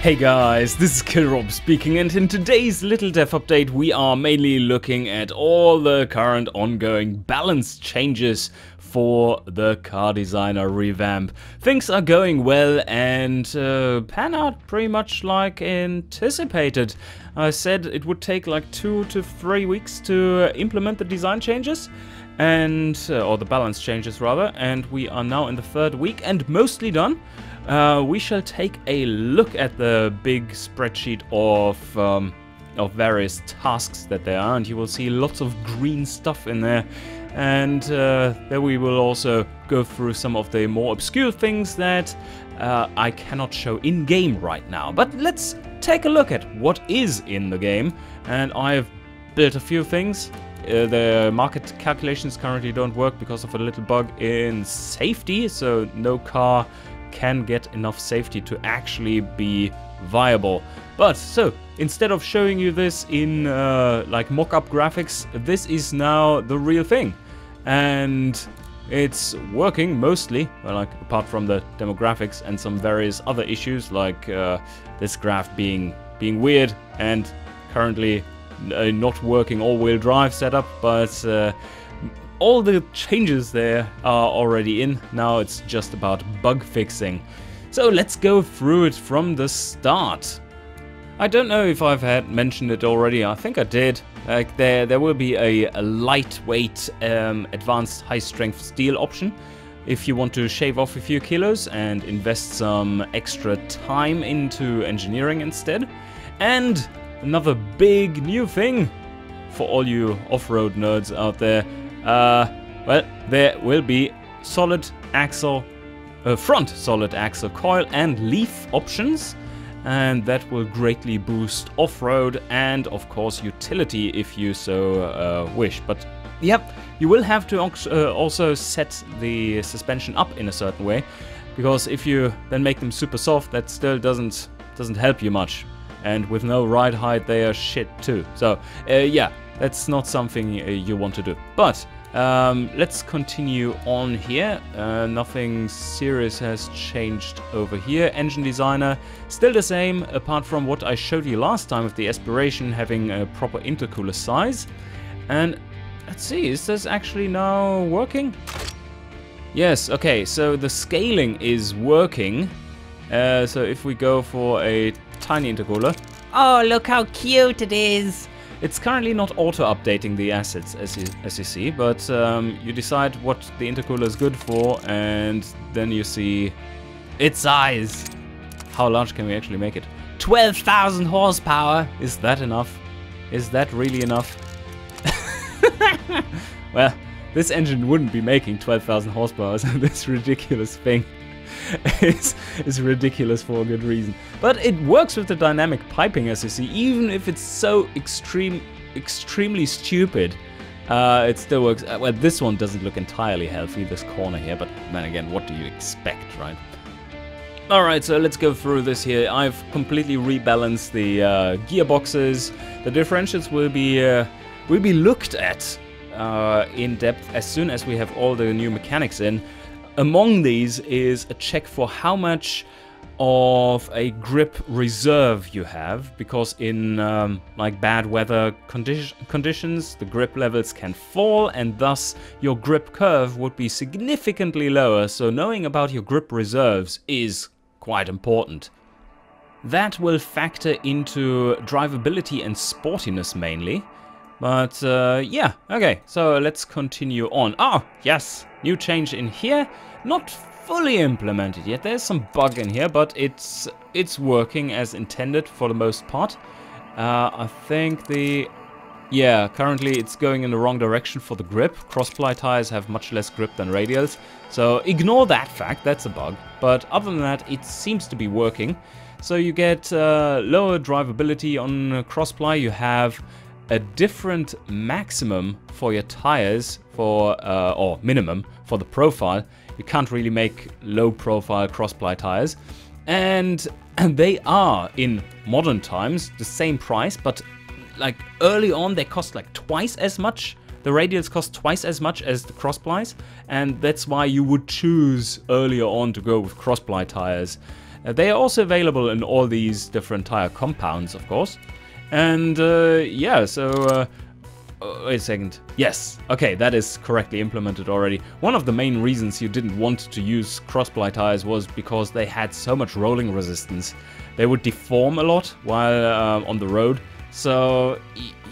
Hey guys, this is Killrob speaking, and in today's little dev update we are mainly looking at all the current ongoing balance changes for the car designer revamp. Things are going well and pan out pretty much like anticipated. I said it would take like 2 to 3 weeks to implement the design changes, and or the balance changes rather, and we are now in the 3rd week and mostly done. We shall take a look at the big spreadsheet of various tasks that there are, and you will see lots of green stuff in there. And there we will also go through some of the more obscure things that I cannot show in-game right now. But let's take a look at what is in the game. And I have built a few things. The market calculations currently don't work because of a little bug in safety, so no car can get enough safety to actually be viable. But so instead of showing you this in like mock-up graphics, this is now the real thing, and it's working mostly. Well, like apart from the demographics and some various other issues, like this graph being weird and currently not working all-wheel drive setup, but all the changes there are already in. Now it's just about bug fixing. So let's go through it from the start. I don't know if I've had mentioned it already. I think I did. Like there will be a lightweight advanced high strength steel option if you want to shave off a few kilos and invest some extra time into engineering instead. And another big new thing for all you off-road nerds out there. Well, there will be solid axle, front solid axle coil and leaf options, and that will greatly boost off-road and of course utility if you so wish. But yep, you will have to also set the suspension up in a certain way, because if you then make them super soft, that still doesn't help you much, and with no ride height they are shit too. So yeah, that's not something you want to do. But let's continue on here. Nothing serious has changed over here. Engine designer, still the same, apart from what I showed you last time with the aspiration having a proper intercooler size. And let's see, is this actually now working? Yes, okay, so the scaling is working. So if we go for a tiny intercooler. Oh, look how cute it is! It's currently not auto-updating the assets, as you see, but you decide what the intercooler is good for, and then you see its size. How large can we actually make it? 12,000 horsepower! Is that enough? Is that really enough? Well, this engine wouldn't be making 12,000 horsepower, so this ridiculous thing is ridiculous for a good reason. But it works with the dynamic piping, as you see. Even if it's so extremely stupid, it still works. Well, this one doesn't look entirely healthy, this corner here, but then again, what do you expect, right? Alright, so let's go through this here. I've completely rebalanced the gearboxes. The differentials will be looked at in depth as soon as we have all the new mechanics in. Among these is a check for how much of a grip reserve you have, because in like bad weather conditions the grip levels can fall and thus your grip curve would be significantly lower, so knowing about your grip reserves is quite important. That will factor into drivability and sportiness mainly. But yeah, okay, so let's continue on. Oh, yes, new change in here. Not fully implemented yet. There's some bug in here, but it's working as intended for the most part. I think yeah, currently it's going in the wrong direction for the grip. Cross-ply tires have much less grip than radials, so ignore that fact, that's a bug. But other than that, it seems to be working. So you get lower drivability on cross-ply. You have a different maximum for your tires for or minimum for the profile. You can't really make low profile cross-ply tires, and they are in modern times the same price, but like early on they cost like twice as much. The radials cost twice as much as the cross-plies, and that's why you would choose earlier on to go with cross-ply tires. They are also available in all these different tire compounds, of course. And yeah, so wait a second. Yes, okay, that is correctly implemented already. One of the main reasons you didn't want to use cross-ply tires was because they had so much rolling resistance. They would deform a lot while on the road. So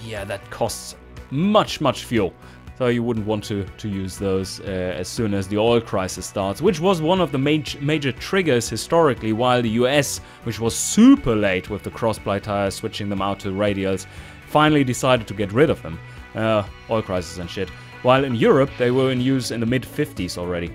yeah, that costs much fuel. So you wouldn't want to use those as soon as the oil crisis starts, which was one of the major triggers historically, while the US, which was super late with the cross-ply tires, switching them out to radials, finally decided to get rid of them. Oil crisis and shit. While in Europe, they were in use in the mid-50s already.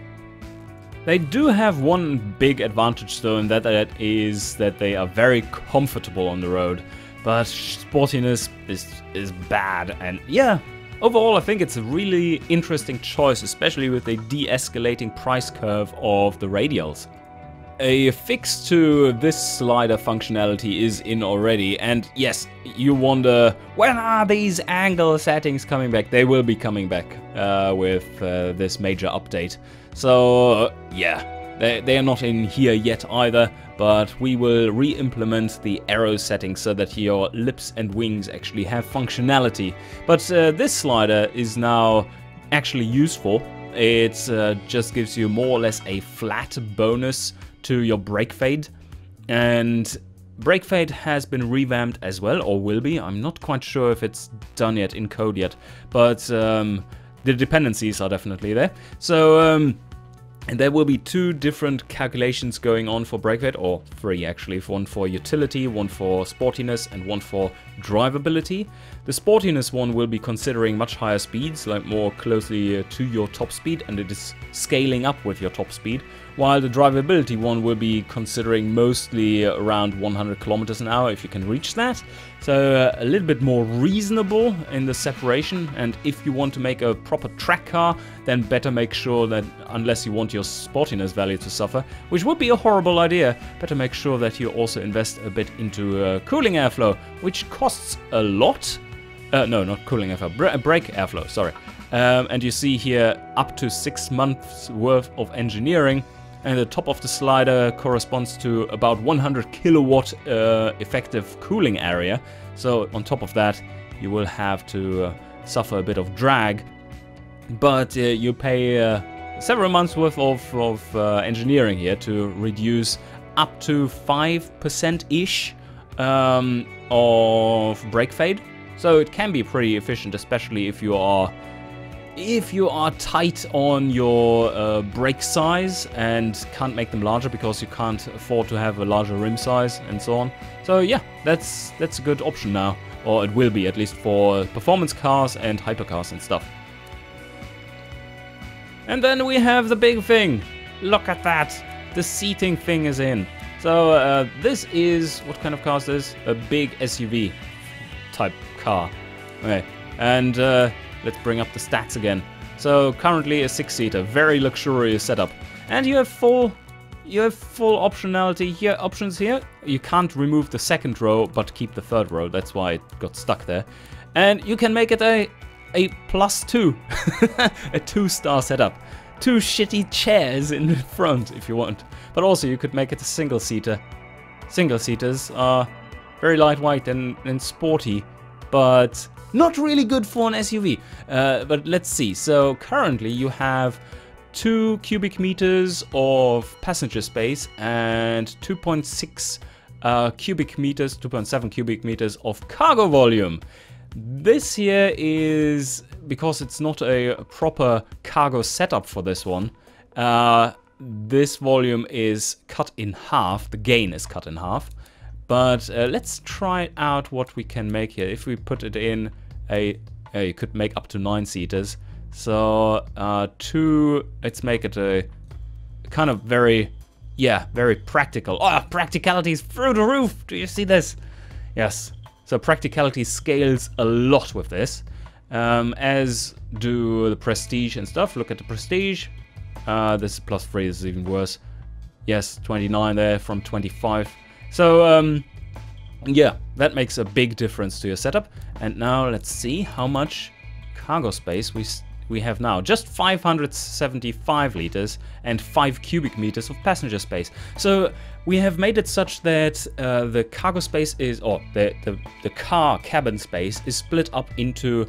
They do have one big advantage though, and that is that they are very comfortable on the road. But sportiness is bad, and yeah, overall I think it's a really interesting choice, especially with the de-escalating price curve of the radials. A fix to this slider functionality is in already, and yes, you wonder, when are these angle settings coming back? They will be coming back with this major update. So yeah, they are not in here yet either, but we will re-implement the arrow settings so that your lips and wings actually have functionality. But this slider is now actually useful. It just gives you more or less a flat bonus to your brake fade, and brake fade has been revamped as well, or will be. I'm not quite sure if it's done yet in code yet, but the dependencies are definitely there. So and there will be two different calculations going on for brake fade, or three actually, one for utility, one for sportiness, and one for drivability. The sportiness one will be considering much higher speeds, like more closely to your top speed, and it is scaling up with your top speed, while the drivability one will be considering mostly around 100 kilometers an hour if you can reach that. So a little bit more reasonable in the separation, and if you want to make a proper track car, then better make sure that, unless you want your sportiness value to suffer, which would be a horrible idea, better make sure that you also invest a bit into cooling airflow, which costs a lot. No, not cooling airflow, brake airflow, sorry. And you see here up to 6 months worth of engineering, and the top of the slider corresponds to about 100 kilowatt effective cooling area. So on top of that, you will have to suffer a bit of drag, but you pay several months worth of engineering here to reduce up to 5%-ish of brake fade. So it can be pretty efficient, especially if you are tight on your brake size and can't make them larger because you can't afford to have a larger rim size and so on. So yeah, that's a good option now, or it will be, at least for performance cars and hypercars and stuff. And then we have the big thing. Look at that. The seating thing is in. So this is, what kind of car is this? A big SUV type car. Okay, and let's bring up the stats again. So currently a 6-seater, very luxurious setup, and you have full optionality here. Options here. You can't remove the second row, but keep the third row. That's why it got stuck there. And you can make it a +2, a 2-star setup. 2 shitty chairs in the front if you want, but also you could make it a single-seater. Single-seaters are very lightweight and sporty, but not really good for an SUV. But let's see. So currently you have 2 cubic meters of passenger space and 2.6 cubic meters, 2.7 cubic meters of cargo volume. This here is, because it's not a proper cargo setup for this one, this volume is cut in half, the gain is cut in half. But let's try out what we can make here. If we put it in you could make up to 9-seaters. So let's make it a kind of very practical. Oh, practicality is through the roof. Do you see this? Yes. So practicality scales a lot with this, as do the Prestige and stuff. Look at the Prestige. This is +3, this is even worse. Yes, 29 there from 25. So, yeah, that makes a big difference to your setup. And now let's see how much cargo space we have now. Just 575 liters and 5 cubic meters of passenger space. So we have made it such that the cargo space is, or the car cabin space is split up into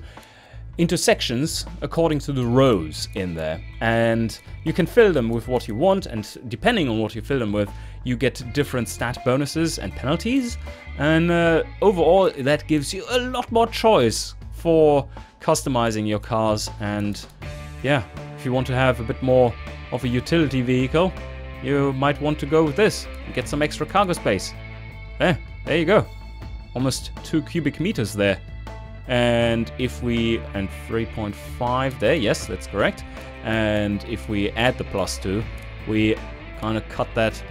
sections according to the rows in there, and you can fill them with what you want, and depending on what you fill them with, you get different stat bonuses and penalties, and overall that gives you a lot more choice for customizing your cars. And yeah, if you want to have a bit more of a utility vehicle, you might want to go with this and get some extra cargo space. There you go, almost 2 cubic meters there. And if we, and 3.5 there, yes, that's correct. And if we add the +2, we kind of cut that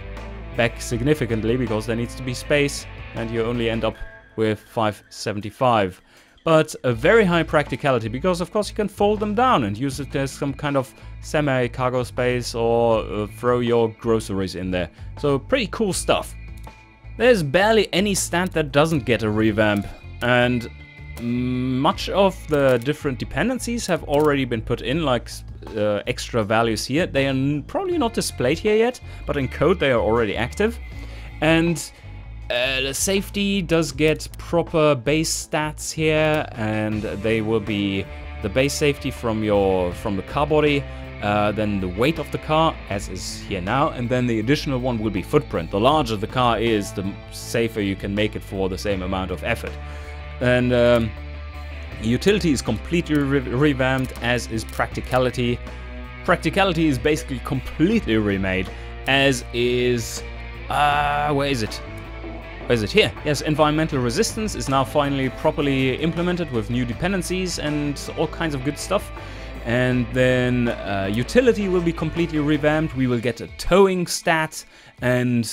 back significantly, because there needs to be space, and you only end up with 575. But a very high practicality, because of course you can fold them down and use it as some kind of semi-cargo space, or throw your groceries in there. So pretty cool stuff. There's barely any stat that doesn't get a revamp, and much of the different dependencies have already been put in, like extra values here. They are probably not displayed here yet, but in code they are already active. And the safety does get proper base stats here, and they will be the base safety from the car body, then the weight of the car, as is here now, and then the additional one will be footprint. The larger the car is, the safer you can make it for the same amount of effort. And utility is completely revamped, as is practicality. Practicality is basically completely remade, as is... where is it? Where is it? Here. Yes, environmental resistance is now finally properly implemented with new dependencies and all kinds of good stuff. And then utility will be completely revamped. We will get a towing stat, and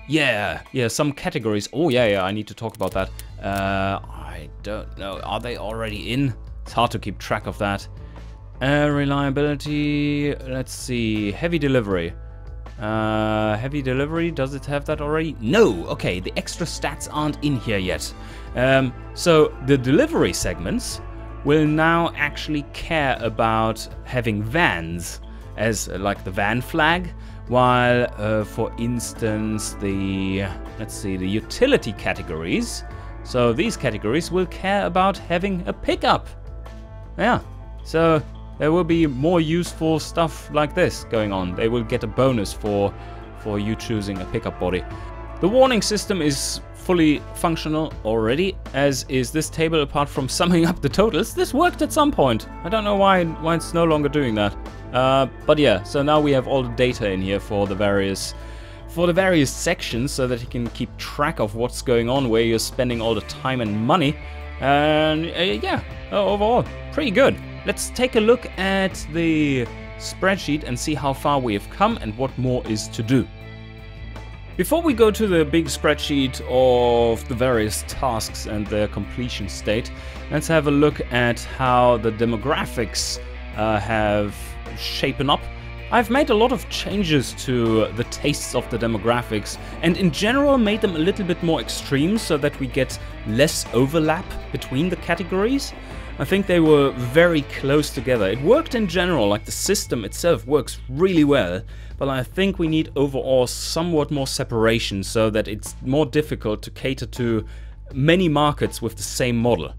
yeah, some categories. Oh yeah, I need to talk about that. I don't know. Are they already in? It's hard to keep track of that. Reliability. Let's see. Heavy delivery. Heavy delivery. Does it have that already? No. Okay. The extra stats aren't in here yet. So the delivery segments will now actually care about having vans as like the van flag, while for instance the utility categories. So these categories will care about having a pickup. Yeah, so there will be more useful stuff like this going on. They will get a bonus for you choosing a pickup body. The warning system is fully functional already, as is this table, apart from summing up the totals. This worked at some point. I don't know why it's no longer doing that. But yeah, so now we have all the data in here for the various sections, so that you can keep track of what's going on, where you're spending all the time and money. And yeah, overall, pretty good. Let's take a look at the spreadsheet and see how far we have come and what more is to do. Before we go to the big spreadsheet of the various tasks and their completion state, let's have a look at how the demographics have shapen up. I've made a lot of changes to the tastes of the demographics, and in general made them a little bit more extreme, so that we get less overlap between the categories. I think they were very close together. It worked in general, like the system itself works really well, but I think we need overall somewhat more separation, so that it's more difficult to cater to many markets with the same model.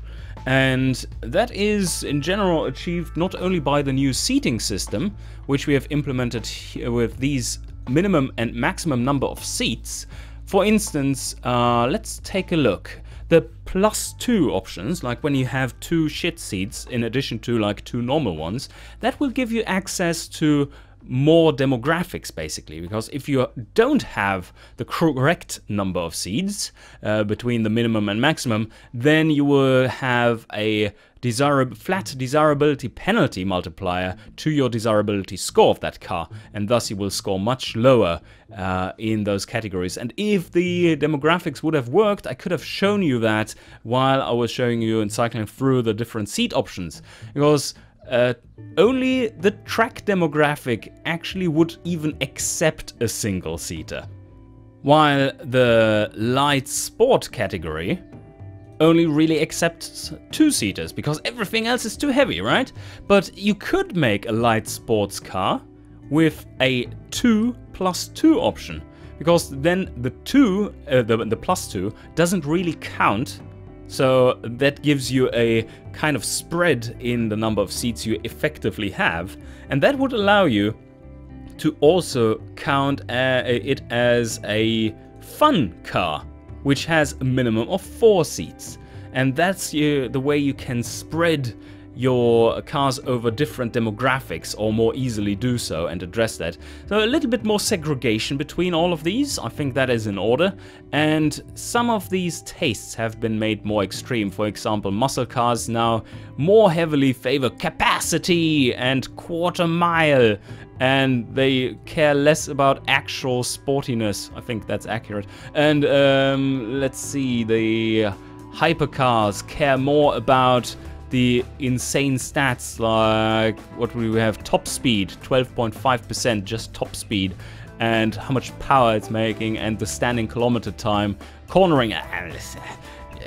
And that is in general achieved not only by the new seating system, which we have implemented here with these minimum and maximum number of seats. For instance, let's take a look. The +2 options, like when you have 2 shit seats in addition to like 2 normal ones, that will give you access to more demographics, basically, because if you don't have the correct number of seats between the minimum and maximum, then you will have a flat desirability penalty multiplier to your desirability score of that car, and thus you will score much lower in those categories. And if the demographics would have worked, I could have shown you that while I was showing you and cycling through the different seat options, because only the track demographic actually would even accept a single-seater, while the light sport category only really accepts two-seaters because everything else is too heavy, right? But you could make a light sports car with a 2+2 option, because then the +2 doesn't really count. So that gives you a kind of spread in the number of seats you effectively have, and that would allow you to also count it as a fun car, which has a minimum of 4 seats. And that's the way you can spread your cars over different demographics, or more easily do so and address that. So a little bit more segregation between all of these, I think that is in order. And some of these tastes have been made more extreme. For example, muscle cars now more heavily favor capacity and quarter mile, and they care less about actual sportiness. I think that's accurate. And let's see, the hypercars care more about the insane stats, like what we have: top speed 12.5%, just top speed, and how much power it's making, and the standing kilometer time. Cornering, I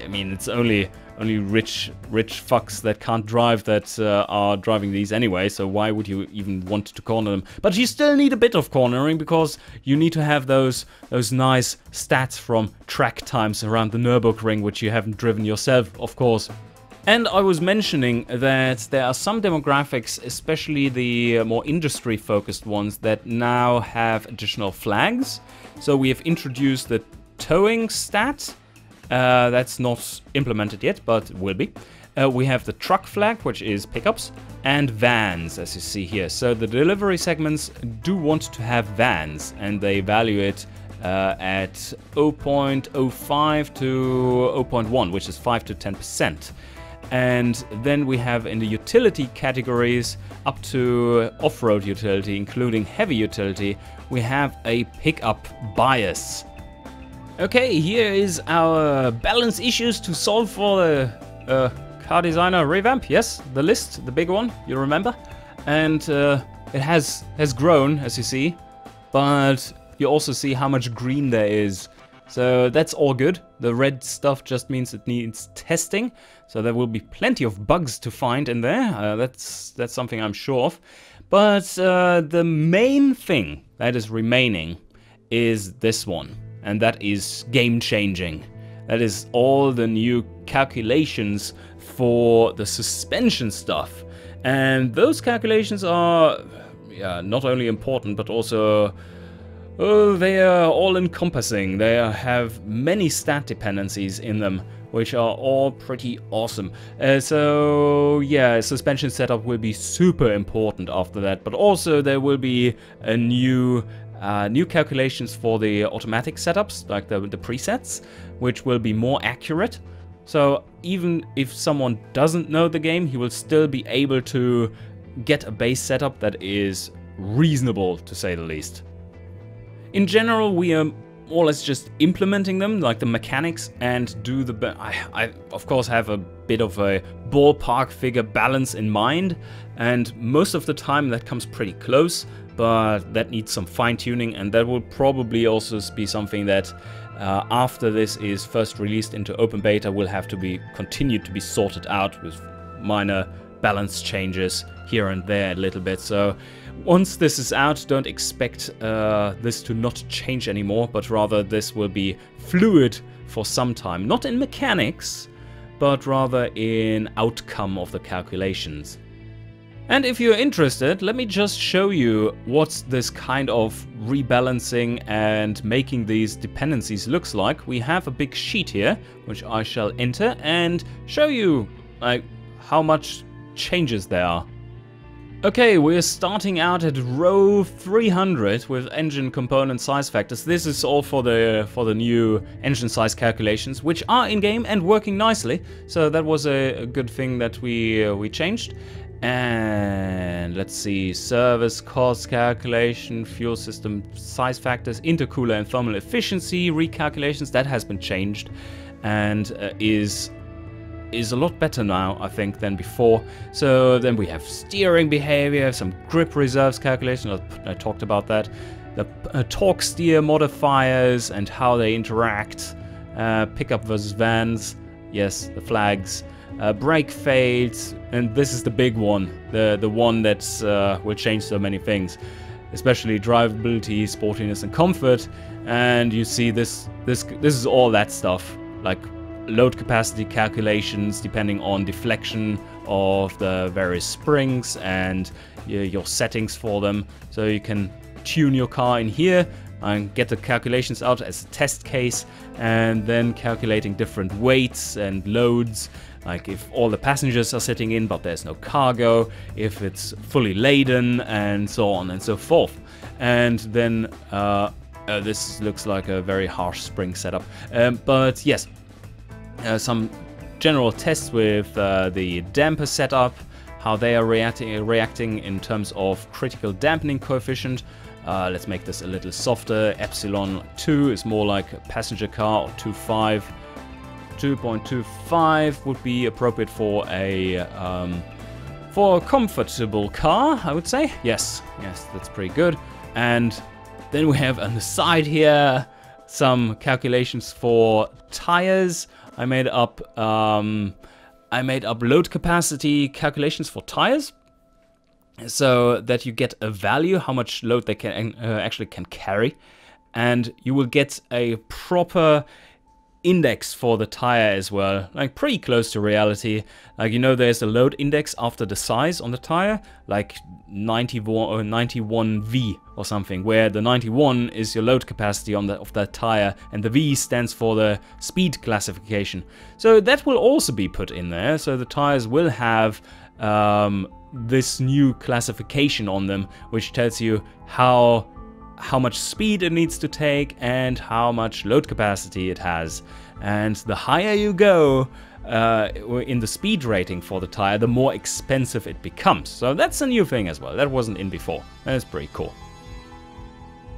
mean, it's only rich fucks that can't drive that are driving these anyway, so why would you even want to corner them? But you still need a bit of cornering, because you need to have those nice stats from track times around the Nürburgring, which you haven't driven yourself, of course. And I was mentioning that there are some demographics, especially the more industry-focused ones, that now have additional flags. So we have introduced the towing stat. That's not implemented yet, but will be. We have the truck flag, which is pickups, and vans, as you see here. So the delivery segments do want to have vans, and they value it at 0.05 to 0.1, which is 5 to 10%. And then we have in the utility categories up to off-road utility, including heavy utility, we have a pickup bias. Okay, here is our balance issues to solve for the car designer revamp. Yes, the list, the big one, you remember? And it has grown, as you see, but you also see how much green there is. So that's all good. The red stuff just means it needs testing. So there will be plenty of bugs to find in there. That's something I'm sure of. But the main thing that is remaining is this one. And that is game-changing. That is all the new calculations for the suspension stuff. And those calculations are not only important, but also they are all-encompassing. They have many stat dependencies in them, which are all pretty awesome. So yeah, suspension setup will be super important after that. But also there will be a new calculations for the automatic setups, like the presets, which will be more accurate. So even if someone doesn't know the game, he will still be able to get a base setup that is reasonable, to say the least. In general, we are more or less just implementing them, like the mechanics, and do the... I of course have a bit of a ballpark figure balance in mind, and most of the time that comes pretty close, but that needs some fine-tuning, and that will probably also be something that after this is first released into open beta will have to be continued to be sorted out with minor balance changes here and there a little bit. So once this is out, don't expect this to not change anymore, but rather this will be fluid for some time. Not in mechanics, but rather in outcome of the calculations. And if you're interested, let me just show you what this kind of rebalancing and making these dependencies looks like. We have a big sheet here, which I shall enter and show you like how much changes there are. Okay, we're starting out at row 300 with engine component size factors. This is all for the new engine size calculations, which are in game and working nicely. So that was a good thing that we changed. And let's see, service cost calculation, fuel system size factors, intercooler and thermal efficiency recalculations. That has been changed and is a lot better now, I think, than before. So then we have steering behavior, some grip reserves calculation, I talked about that. The torque steer modifiers and how they interact, pickup versus vans, Yes, the flags. Brake fails, and this is the big one, the one that will change so many things, especially drivability, sportiness, and comfort. And you see this is all that stuff, like load capacity calculations depending on deflection of the various springs and your settings for them. So you can tune your car in here and get the calculations out as a test case, and then calculating different weights and loads, like if all the passengers are sitting in but there's no cargo, if it's fully laden, and so on and so forth. And then this looks like a very harsh spring setup, but yes, some general tests with the damper setup, how they are reacting in terms of critical dampening coefficient. Let's make this a little softer. Epsilon 2 is more like a passenger car, or 2.25 would be appropriate for a comfortable car, I would say. Yes, that's pretty good. And then we have on the side here some calculations for tires. I made up load capacity calculations for tires, so that you get a value, how much load they can actually can carry, and you will get a proper index for the tire as well, like pretty close to reality. Like, you know, there's a load index after the size on the tire, like 91 or 91V or something, where the 91 is your load capacity of that tire, and the V stands for the speed classification. So that will also be put in there, so the tires will have this new classification on them, which tells you how much speed it needs to take and how much load capacity it has. And the higher you go in the speed rating for the tire, the more expensive it becomes. So that's a new thing as well. That wasn't in before. That's pretty cool.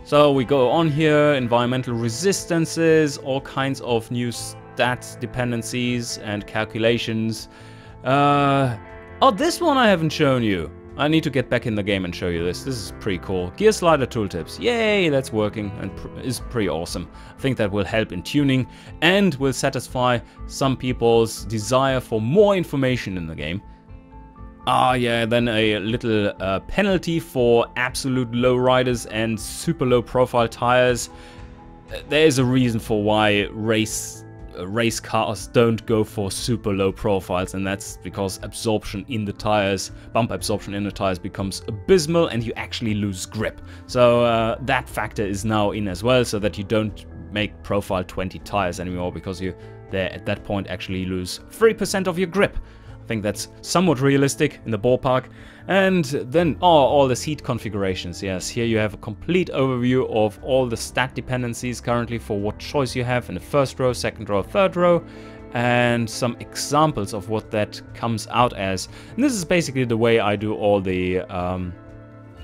So we go on here, environmental resistances, all kinds of new stats dependencies and calculations. Oh, this one I haven't shown you. I need to get back in the game and show you this. This is pretty cool. Gear slider tooltips. Yay, that's working and is pretty awesome. I think that will help in tuning and will satisfy some people's desire for more information in the game. Ah, yeah, then a little penalty for absolute low riders and super low profile tires. There is a reason for why race cars don't go for super low profiles, and that's because absorption in the tires, bump absorption in the tires, becomes abysmal and you actually lose grip. So that factor is now in as well, so that you don't make profile 20 tires anymore, because you there at that point actually lose 3% of your grip. I think that's somewhat realistic in the ballpark. And then all the seat configurations. Yes, here you have a complete overview of all the stat dependencies currently for what choice you have in the first row, second row, third row, and some examples of what that comes out as. And this is basically the way I do all the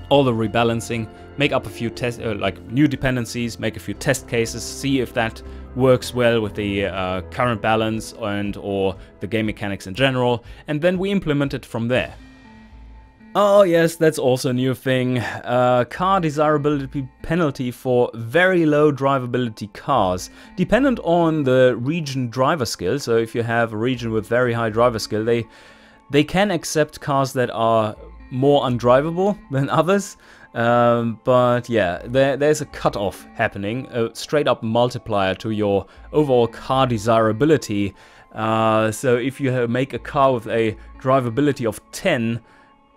rebalancing. Make up a few test like new dependencies, make a few test cases, see if that works well with the current balance and or the game mechanics in general, and then we implement it from there. Oh yes, that's also a new thing. Car desirability penalty for very low drivability cars. Dependent on the region driver skill, so if you have a region with very high driver skill, they can accept cars that are more undrivable than others. But yeah, there's a cutoff happening, a straight up multiplier to your overall car desirability. So if you make a car with a drivability of 10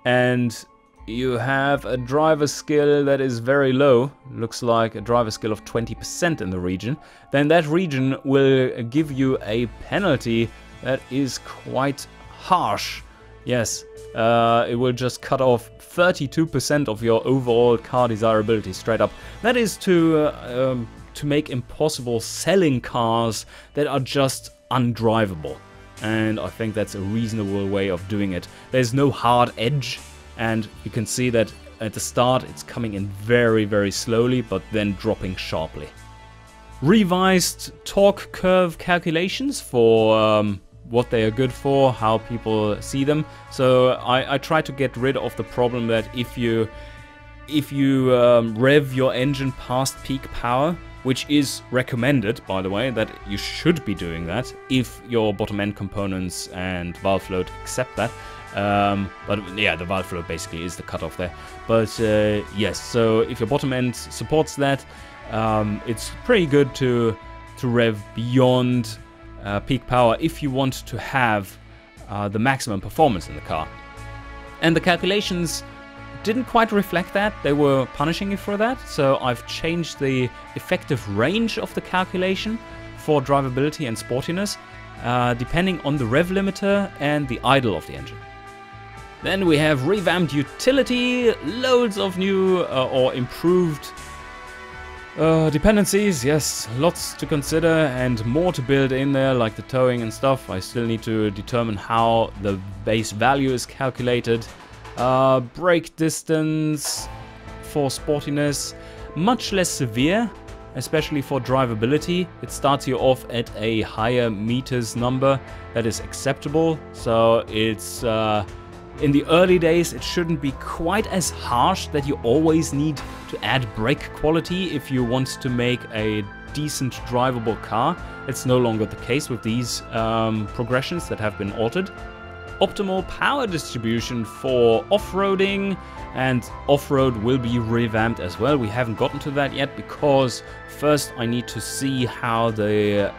and you have a driver skill that is very low, looks like a driver skill of 20% in the region, then that region will give you a penalty that is quite harsh. Yes, it will just cut off 32% of your overall car desirability straight up. That is to make impossible selling cars that are just undrivable. And I think that's a reasonable way of doing it. There's no hard edge, and you can see that at the start it's coming in very, very slowly, but then dropping sharply. Revised torque curve calculations for what they are good for, how people see them. So I try to get rid of the problem that if you rev your engine past peak power, which is recommended, by the way, that you should be doing that if your bottom end components and valve float accept that. But yeah, the valve float basically is the cutoff there. But yes, so if your bottom end supports that, it's pretty good to rev beyond peak power if you want to have the maximum performance in the car. And the calculations didn't quite reflect that. They were punishing you for that. So I've changed the effective range of the calculation for drivability and sportiness, depending on the rev limiter and the idle of the engine. Then we have revamped utility, loads of new or improved dependencies. Yes, lots to consider and more to build in there, like the towing and stuff. I still need to determine how the base value is calculated. Brake distance for sportiness, much less severe, especially for drivability. It starts you off at a higher meters number that is acceptable. So it's in the early days, it shouldn't be quite as harsh that you always need to add brake quality if you want to make a decent drivable car. It's no longer the case with these progressions that have been altered. Optimal power distribution for off-roading, and off-road will be revamped as well. We haven't gotten to that yet because first I need to see how the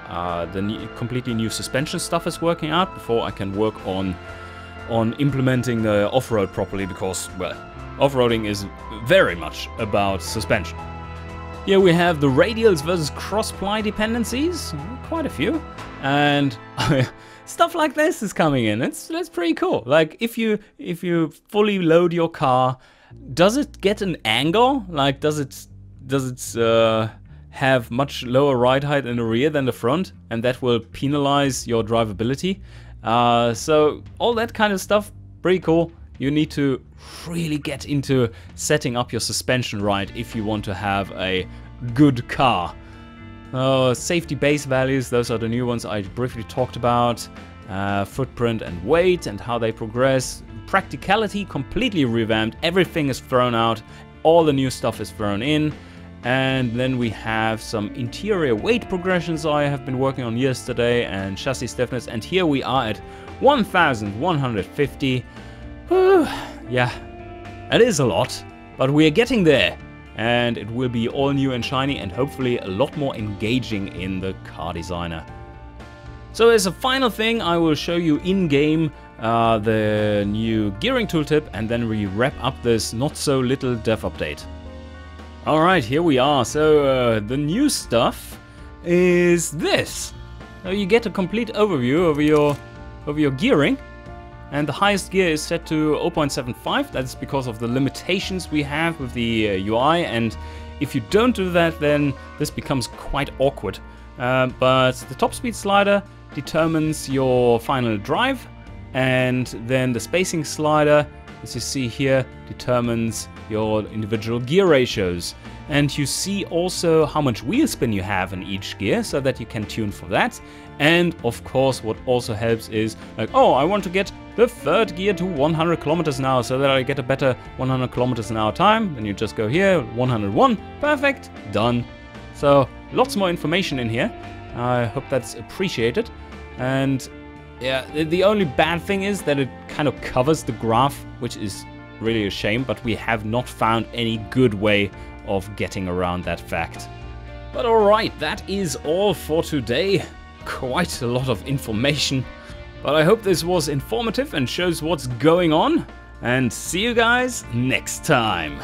completely new suspension stuff is working out before I can work on implementing the off-road properly, because, well, off-roading is very much about suspension. Here we have the radials versus cross-ply dependencies, quite a few, and stuff like this is coming in. That's pretty cool. Like if you fully load your car, does it get an angle? Like does it have much lower ride height in the rear than the front, and that will penalize your drivability? So all that kind of stuff, pretty cool. You need to really get into setting up your suspension right if you want to have a good car. Safety base values, those are the new ones I briefly talked about. Footprint and weight and how they progress. Practicality, completely revamped. Everything is thrown out. All the new stuff is thrown in. And then we have some interior weight progressions I have been working on yesterday, and chassis stiffness. And here we are at 1150. Yeah, that is a lot, but we are getting there. And it will be all new and shiny and hopefully a lot more engaging in the car designer. So as a final thing, I will show you in-game the new gearing tooltip, and then we wrap up this not so little dev update. Alright, here we are. So the new stuff is this. So you get a complete overview of your gearing. And the highest gear is set to 0.75. That's because of the limitations we have with the UI. And if you don't do that, then this becomes quite awkward. But the top speed slider determines your final drive. And then the spacing slider, as you see here, determines your individual gear ratios. And you see also how much wheel spin you have in each gear, so that you can tune for that. And of course, what also helps is like, oh, I want to get the third gear to 100 kilometers an hour so that I get a better 100 kilometers an hour time. Then you just go here, 101, perfect, done. So lots more information in here. I hope that's appreciated. And yeah, the only bad thing is that it kind of covers the graph, which is really a shame, but we have not found any good way of getting around that fact. But alright, that is all for today. Quite a lot of information, but I hope this was informative and shows what's going on, and see you guys next time.